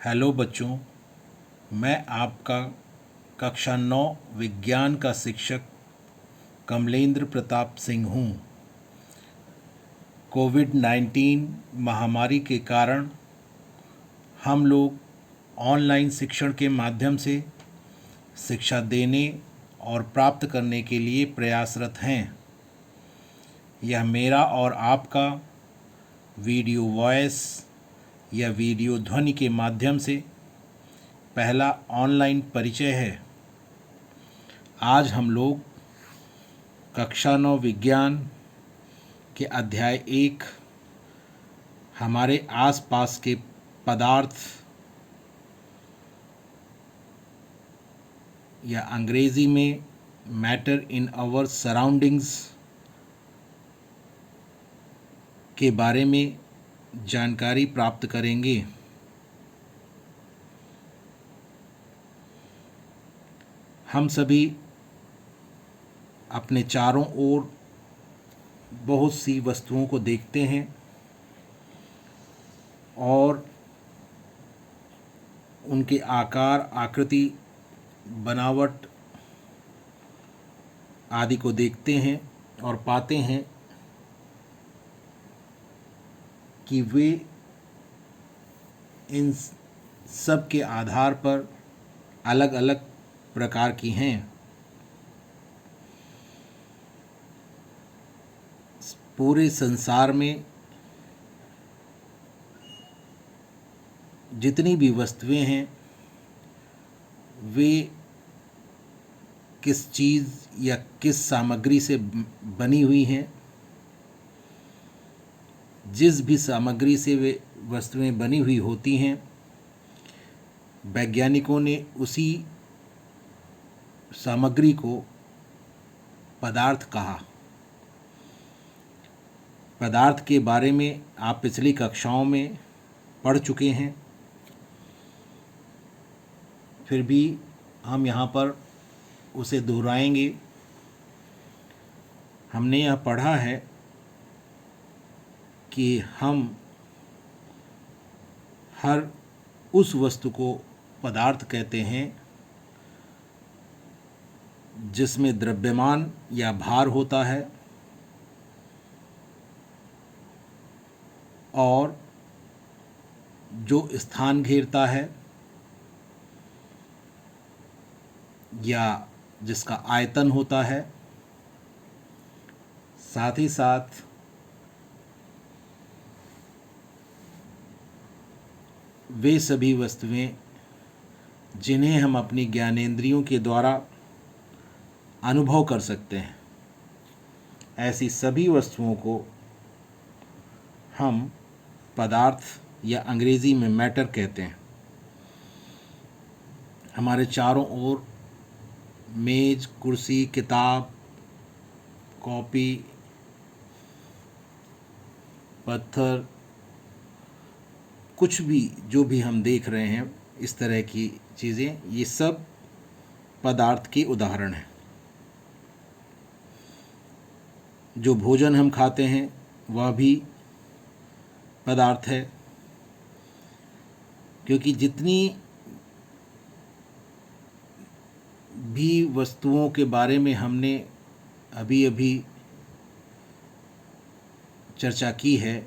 Hello बच्चों, मैं आपका कक्षा 9 विज्ञान का शिक्षक कमलेंद्र प्रताप सिंह हूँ। कोविड-19 महामारी के कारण हम लोग ऑनलाइन शिक्षण के माध्यम से शिक्षा देने और प्राप्त करने के लिए प्रयासरत हैं। यह मेरा और आपका वीडियो वॉइस या वीडियो ध्वनि के माध्यम से पहला ऑनलाइन परिचय है। आज हम लोग कक्षा 9 विज्ञान के अध्याय 1 हमारे आसपास के पदार्थ या अंग्रेजी में मैटर इन आवर सराउंडिंग्स के बारे में जानकारी प्राप्त करेंगे। हम सभी अपने चारों ओर बहुत सी वस्तुओं को देखते हैं और उनके आकार, आकृति, बनावट आदि को देखते हैं और पाते हैं कि वे इन सब के आधार पर अलग अलग प्रकार की हैं। पूरे संसार में जितनी भी वस्तुएं हैं वे किस चीज़ या किस सामग्री से बनी हुई हैं। जिस भी सामग्री से वे वस्तुएं बनी हुई होती हैं, वैज्ञानिकों ने उसी सामग्री को पदार्थ कहा। पदार्थ के बारे में आप पिछली कक्षाओं में पढ़ चुके हैं, फिर भी हम यहाँ पर उसे दोहराएंगे। हमने यह पढ़ा है कि हम हर उस वस्तु को पदार्थ कहते हैं जिसमें द्रव्यमान या भार होता है और जो स्थान घेरता है या जिसका आयतन होता है। साथ ही साथ वे सभी वस्तुएं जिन्हें हम अपनी ज्ञानेंद्रियों के द्वारा अनुभव कर सकते हैं, ऐसी सभी वस्तुओं को हम पदार्थ या अंग्रेजी में मैटर कहते हैं। हमारे चारों ओर मेज, कुर्सी, किताब, कॉपी, पत्थर, कुछ भी जो भी हम देख रहे हैं, इस तरह की चीज़ें, ये सब पदार्थ के उदाहरण हैं। जो भोजन हम खाते हैं वह भी पदार्थ है, क्योंकि जितनी भी वस्तुओं के बारे में हमने अभी अभी चर्चा की है,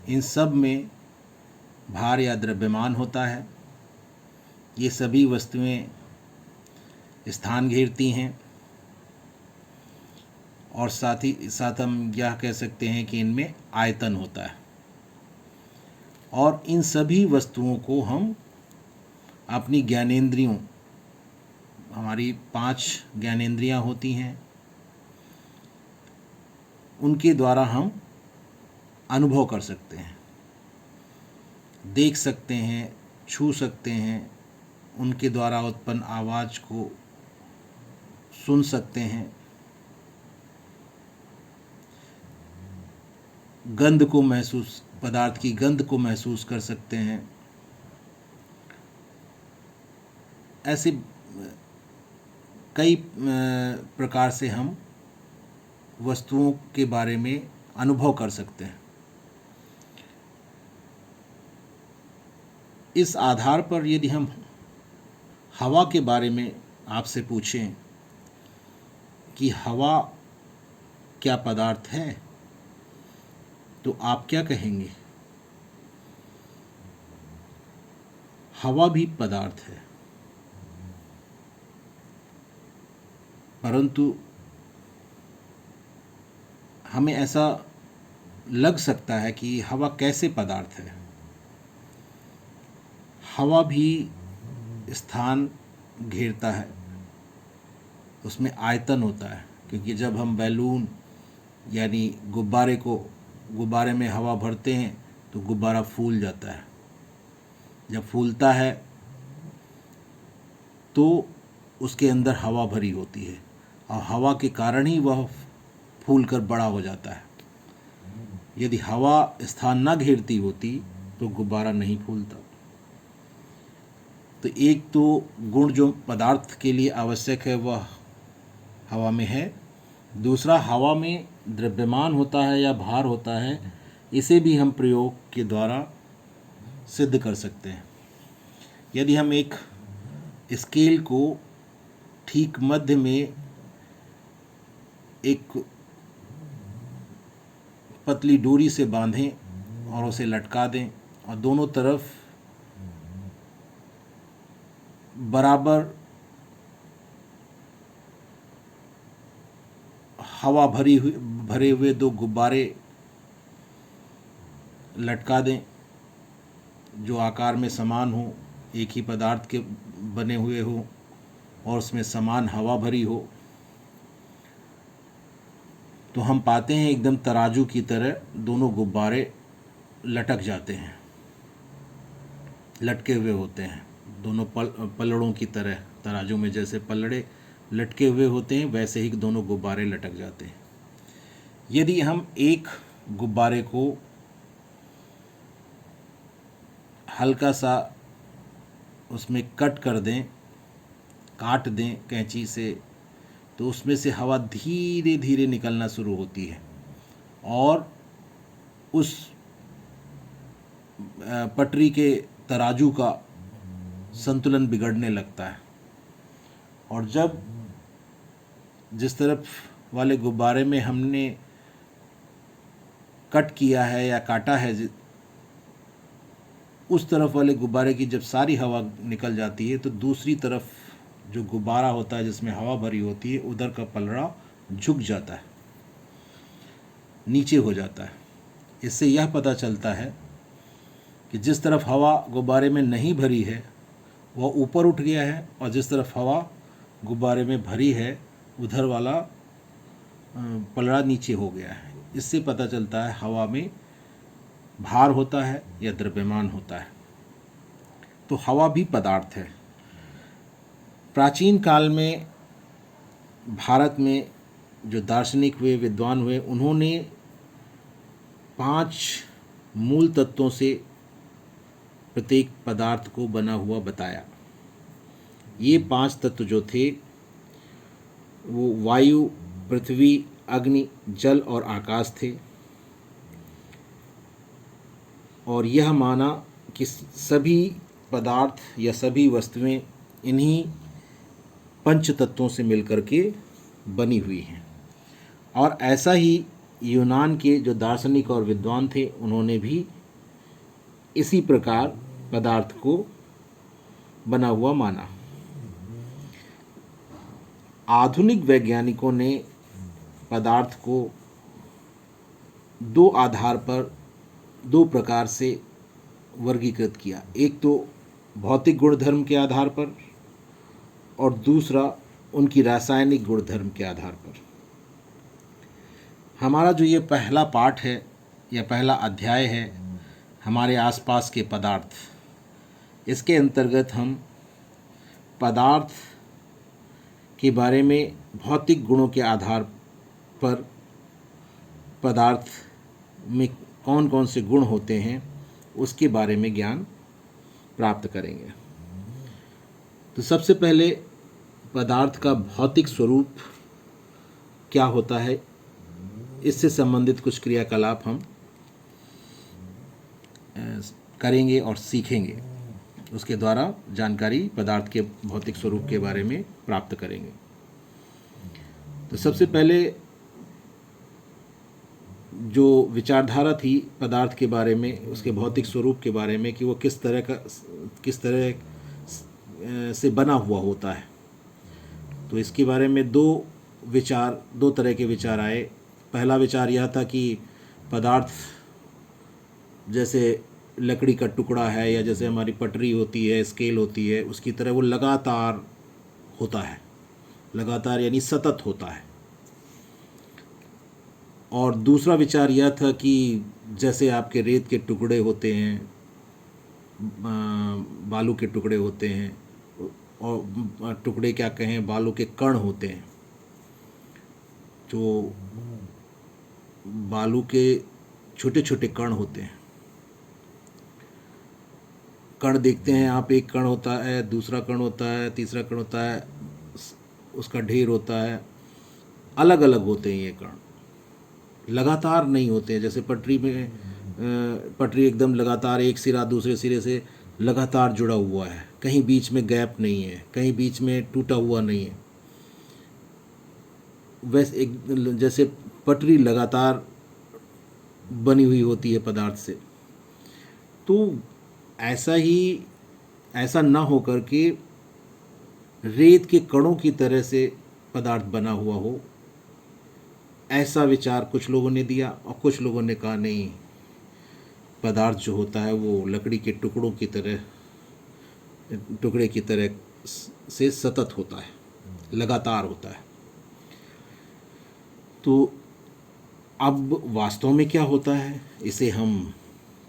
इन सब में भार या द्रव्यमान होता है। ये सभी वस्तुएं स्थान घेरती हैं और साथ ही साथ हम यह कह सकते हैं कि इनमें आयतन होता है। और इन सभी वस्तुओं को हम अपनी ज्ञानेंद्रियों, हमारी 5 ज्ञानेंद्रियां होती हैं, उनके द्वारा हम अनुभव कर सकते हैं, देख सकते हैं, छू सकते हैं, उनके द्वारा उत्पन्न आवाज़ को सुन सकते हैं, गंध को महसूस, पदार्थ की गंध को महसूस कर सकते हैं। ऐसे कई प्रकार से हम वस्तुओं के बारे में अनुभव कर सकते हैं। इस आधार पर यदि हम हवा के बारे में आपसे पूछें कि हवा क्या पदार्थ है, तो आप क्या कहेंगे? हवा भी पदार्थ है, परंतु हमें ऐसा लग सकता है कि हवा कैसे पदार्थ है। हवा भी स्थान घेरता है, उसमें आयतन होता है, क्योंकि जब हम बैलून यानी गुब्बारे में हवा भरते हैं तो गुब्बारा फूल जाता है। जब फूलता है तो उसके अंदर हवा भरी होती है और हवा के कारण ही वह फूल कर बड़ा हो जाता है। यदि हवा स्थान न घेरती होती तो गुब्बारा नहीं फूलता। तो एक तो गुण जो पदार्थ के लिए आवश्यक है वह हवा में है। दूसरा, हवा में द्रव्यमान होता है या भार होता है, इसे भी हम प्रयोग के द्वारा सिद्ध कर सकते हैं। यदि हम एक स्केल को ठीक मध्य में एक पतली डोरी से बांधें और उसे लटका दें और दोनों तरफ बराबर हवा भरे हुए दो गुब्बारे लटका दें जो आकार में समान हो, एक ही पदार्थ के बने हुए हो और उसमें समान हवा भरी हो, तो हम पाते हैं एकदम तराजू की तरह दोनों गुब्बारे लटक जाते हैं, लटके हुए होते हैं। दोनों पलड़ों की तरह, तराजू में जैसे पलड़े लटके हुए होते हैं वैसे ही दोनों गुब्बारे लटक जाते हैं। यदि हम एक गुब्बारे को हल्का सा उसमें काट दें कैंची से, तो उसमें से हवा धीरे धीरे निकलना शुरू होती है और उस पटरी के तराजू का संतुलन बिगड़ने लगता है। और जब जिस तरफ वाले गुब्बारे में हमने कट किया है या काटा है, उस तरफ वाले गुब्बारे की जब सारी हवा निकल जाती है तो दूसरी तरफ जो गुब्बारा होता है जिसमें हवा भरी होती है, उधर का पलड़ा झुक जाता है, नीचे हो जाता है। इससे यह पता चलता है कि जिस तरफ हवा गुब्बारे में नहीं भरी है वह ऊपर उठ गया है और जिस तरफ हवा गुब्बारे में भरी है उधर वाला पलड़ा नीचे हो गया है। इससे पता चलता है हवा में भार होता है या द्रव्यमान होता है। तो हवा भी पदार्थ है। प्राचीन काल में भारत में जो दार्शनिक हुए, विद्वान हुए, उन्होंने 5 मूल तत्वों से प्रत्येक पदार्थ को बना हुआ बताया। ये 5 तत्व जो थे वो वायु, पृथ्वी, अग्नि, जल और आकाश थे। और यह माना कि सभी पदार्थ या सभी वस्तुएं इन्हीं 5 तत्वों से मिलकर के बनी हुई हैं। और ऐसा ही यूनान के जो दार्शनिक और विद्वान थे उन्होंने भी इसी प्रकार पदार्थ को बना हुआ माना। आधुनिक वैज्ञानिकों ने पदार्थ को 2 प्रकार से वर्गीकृत किया। एक तो भौतिक गुणधर्म के आधार पर और दूसरा उनकी रासायनिक गुणधर्म के आधार पर। हमारा जो ये पहला पाठ है या पहला अध्याय है, हमारे आसपास के पदार्थ, इसके अंतर्गत हम पदार्थ के बारे में भौतिक गुणों के आधार पर पदार्थ में कौन कौन से गुण होते हैं उसके बारे में ज्ञान प्राप्त करेंगे। तो सबसे पहले पदार्थ का भौतिक स्वरूप क्या होता है, इससे संबंधित कुछ क्रियाकलाप हम करेंगे और सीखेंगे। उसके द्वारा जानकारी पदार्थ के भौतिक स्वरूप के बारे में प्राप्त करेंगे। तो सबसे पहले जो विचारधारा थी पदार्थ के बारे में, उसके भौतिक स्वरूप के बारे में, कि वो किस तरह से बना हुआ होता है, तो इसके बारे में दो तरह के विचार आए। पहला विचार यह था कि पदार्थ जैसे लकड़ी का टुकड़ा है, या जैसे हमारी पटरी होती है, स्केल होती है, उसकी तरह वो लगातार होता है, लगातार यानी सतत होता है। और दूसरा विचार यह था कि जैसे आपके रेत के टुकड़े होते हैं, बालू के टुकड़े होते हैं, और टुकड़े क्या कहें, बालू के कण होते हैं, जो बालू के छोटे छोटे कण होते हैं। कण देखते हैं आप, एक कण होता है, दूसरा कण होता है, तीसरा कण होता है, उसका ढेर होता है, अलग अलग होते हैं ये कण, लगातार नहीं होते हैं। जैसे पटरी एकदम लगातार एक सिरा दूसरे सिरे से लगातार जुड़ा हुआ है, कहीं बीच में गैप नहीं है, कहीं बीच में टूटा हुआ नहीं है। वैसे जैसे पटरी लगातार बनी हुई होती है पदार्थ से, तो ऐसा ना हो कर के रेत के कणों की तरह से पदार्थ बना हुआ हो, ऐसा विचार कुछ लोगों ने दिया। और कुछ लोगों ने कहा नहीं, पदार्थ जो होता है वो लकड़ी के टुकड़े की तरह से सतत होता है, लगातार होता है। तो अब वास्तव में क्या होता है, इसे हम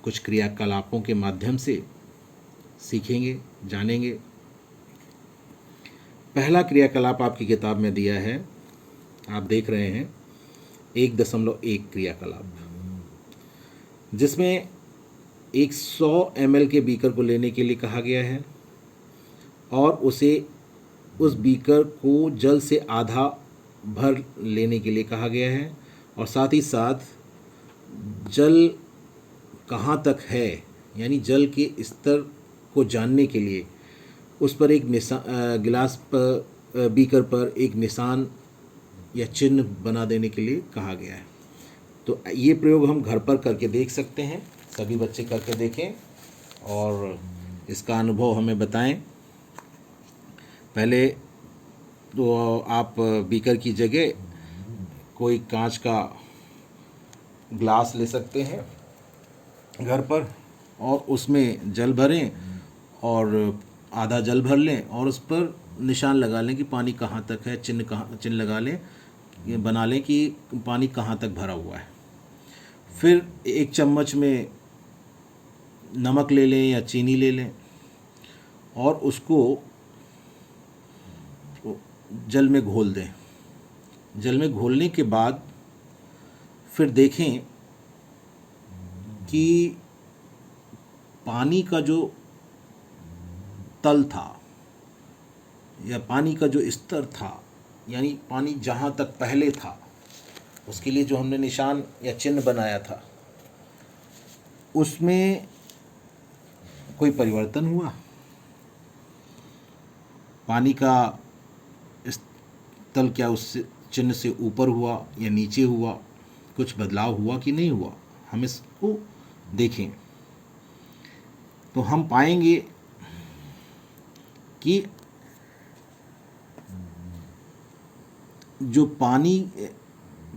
कुछ क्रियाकलापों के माध्यम से सीखेंगे, जानेंगे। पहला क्रियाकलाप आपकी किताब में दिया है, आप देख रहे हैं 1.1 क्रियाकलाप, जिसमें एक 100 ml के बीकर को लेने के लिए कहा गया है, और उस बीकर को जल से आधा भर लेने के लिए कहा गया है, और साथ ही साथ जल कहाँ तक है, यानी जल के स्तर को जानने के लिए उस पर एक बीकर पर एक निशान या चिन्ह बना देने के लिए कहा गया है। तो ये प्रयोग हम घर पर करके देख सकते हैं, सभी बच्चे करके देखें और इसका अनुभव हमें बताएं। पहले तो आप बीकर की जगह कोई कांच का ग्लास ले सकते हैं घर पर, और उसमें जल भरें और आधा जल भर लें, और उस पर निशान लगा लें कि पानी कहाँ तक है, चिन्ह लगा लें, ये बना लें कि पानी कहाँ तक भरा हुआ है। फिर एक चम्मच में नमक ले लें या चीनी ले लें, और उसको जल में घोल दें। जल में घोलने के बाद फिर देखें कि पानी का जो तल था या पानी का जो स्तर था, यानी पानी जहाँ तक पहले था, उसके लिए जो हमने निशान या चिन्ह बनाया था, उसमें कोई परिवर्तन हुआ, पानी का तल क्या उस चिन्ह से ऊपर हुआ या नीचे हुआ, कुछ बदलाव हुआ कि नहीं हुआ, हम इसको देखें तो हम पाएंगे कि जो पानी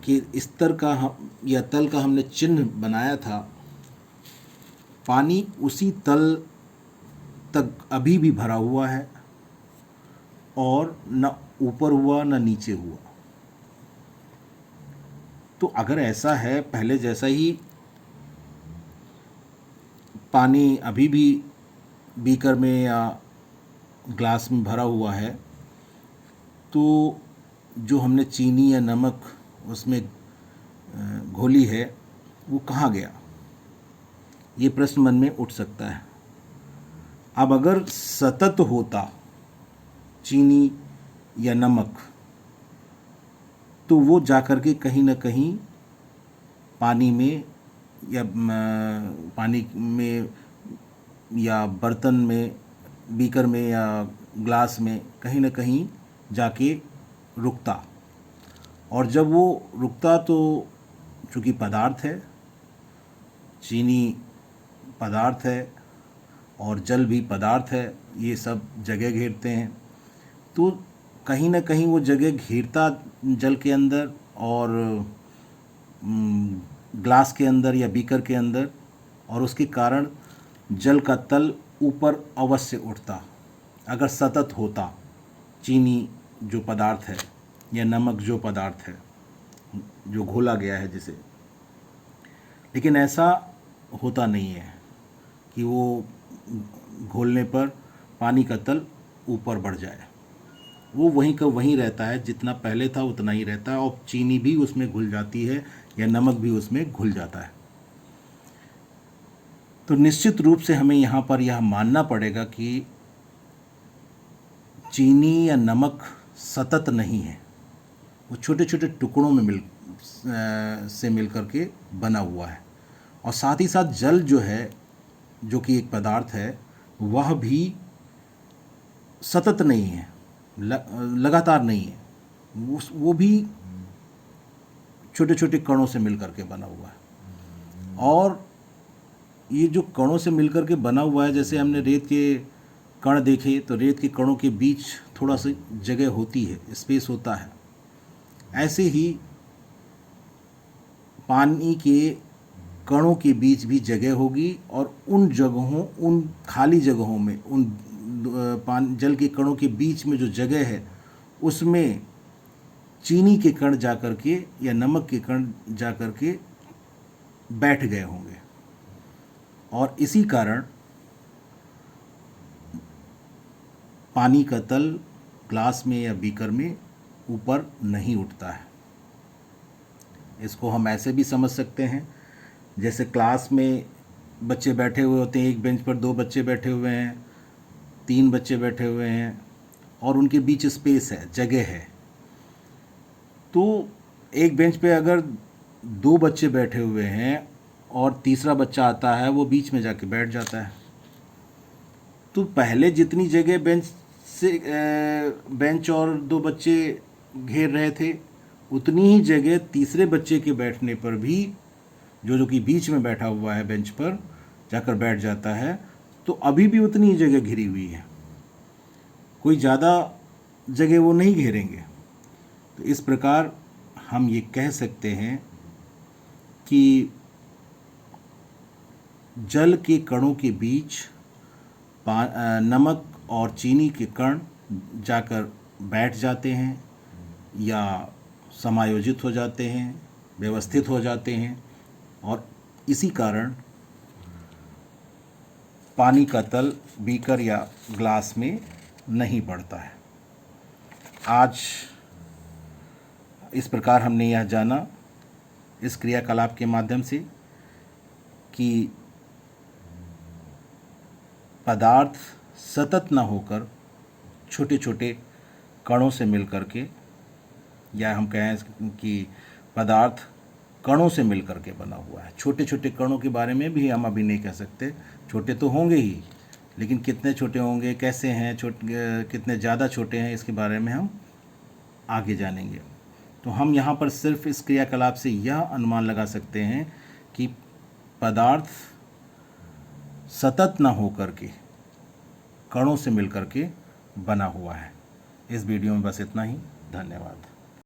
के स्तर का या तल का हमने चिन्ह बनाया था, पानी उसी तल तक अभी भी भरा हुआ है, और न ऊपर हुआ न नीचे हुआ। तो अगर ऐसा है, पहले जैसा ही पानी अभी भी बीकर में या ग्लास में भरा हुआ है, तो जो हमने चीनी या नमक उसमें घोली है वो कहाँ गया, ये प्रश्न मन में उठ सकता है। अब अगर सतत होता चीनी या नमक, तो वो जाकर के कहीं ना कहीं पानी में या बर्तन में बीकर में या ग्लास में कहीं ना कहीं जाके रुकता। और जब वो रुकता तो चूँकि पदार्थ है, चीनी पदार्थ है और जल भी पदार्थ है, ये सब जगह घेरते हैं, तो कहीं ना कहीं वो जगह घेरता जल के अंदर और ग्लास के अंदर या बीकर के अंदर, और उसके कारण जल का तल ऊपर अवश्य उठता अगर सतत होता चीनी जो पदार्थ है या नमक जो पदार्थ है जो घोला गया है जिसे। लेकिन ऐसा होता नहीं है कि वो घोलने पर पानी का तल ऊपर बढ़ जाए, वो वहीं का वहीं रहता है, जितना पहले था उतना ही रहता है, और चीनी भी उसमें घुल जाती है या नमक भी उसमें घुल जाता है। तो निश्चित रूप से हमें यहाँ पर यह मानना पड़ेगा कि चीनी या नमक सतत नहीं है, वो छोटे छोटे टुकड़ों में मिल करके बना हुआ है। और साथ ही साथ जल जो है, जो कि एक पदार्थ है, वह भी सतत नहीं है, लगातार नहीं है, वो भी छोटे छोटे कणों से मिल करके बना हुआ है। और ये जो कणों से मिल करके बना हुआ है, जैसे हमने रेत के कण देखे तो रेत के कणों के बीच थोड़ा सी जगह होती है, स्पेस होता है, ऐसे ही पानी के कणों के बीच भी जगह होगी, और उन जगहों, उन खाली जगहों में, उन जल के कणों के बीच में जो जगह है उसमें चीनी के कण जाकर के या नमक के कण जाकर के बैठ गए होंगे, और इसी कारण पानी का तल ग्लास में या बीकर में ऊपर नहीं उठता है। इसको हम ऐसे भी समझ सकते हैं, जैसे क्लास में बच्चे बैठे हुए होते हैं, एक बेंच पर 2 बच्चे बैठे हुए हैं, 3 बच्चे बैठे हुए हैं, और उनके बीच स्पेस है, जगह है। तो एक बेंच पे अगर 2 बच्चे बैठे हुए हैं और तीसरा बच्चा आता है, वो बीच में जाके बैठ जाता है, तो पहले जितनी जगह बेंच और 2 बच्चे घेर रहे थे, उतनी ही जगह तीसरे बच्चे के बैठने पर भी जो कि बीच में बैठा हुआ है बेंच पर जाकर बैठ जाता है, तो अभी भी उतनी ही जगह घिरी हुई है, कोई ज़्यादा जगह वो नहीं घेरेंगे। तो इस प्रकार हम ये कह सकते हैं कि जल के कणों के बीच नमक और चीनी के कण जाकर बैठ जाते हैं या समायोजित हो जाते हैं, व्यवस्थित हो जाते हैं, और इसी कारण पानी का तल बीकर या ग्लास में नहीं बढ़ता है। आज इस प्रकार हमने यह जाना इस क्रियाकलाप के माध्यम से कि पदार्थ सतत न होकर छोटे छोटे कणों से मिल करके, या हम कहें कि पदार्थ कणों से मिल करके बना हुआ है। छोटे छोटे कणों के बारे में भी हम अभी नहीं कह सकते, छोटे तो होंगे ही, लेकिन कितने छोटे होंगे, कैसे हैं, कितने ज़्यादा छोटे हैं, इसके बारे में हम आगे जानेंगे। तो हम यहाँ पर सिर्फ इस क्रियाकलाप से यह अनुमान लगा सकते हैं कि पदार्थ सतत न होकर के कणों से मिल करके बना हुआ है। इस वीडियो में बस इतना ही। धन्यवाद।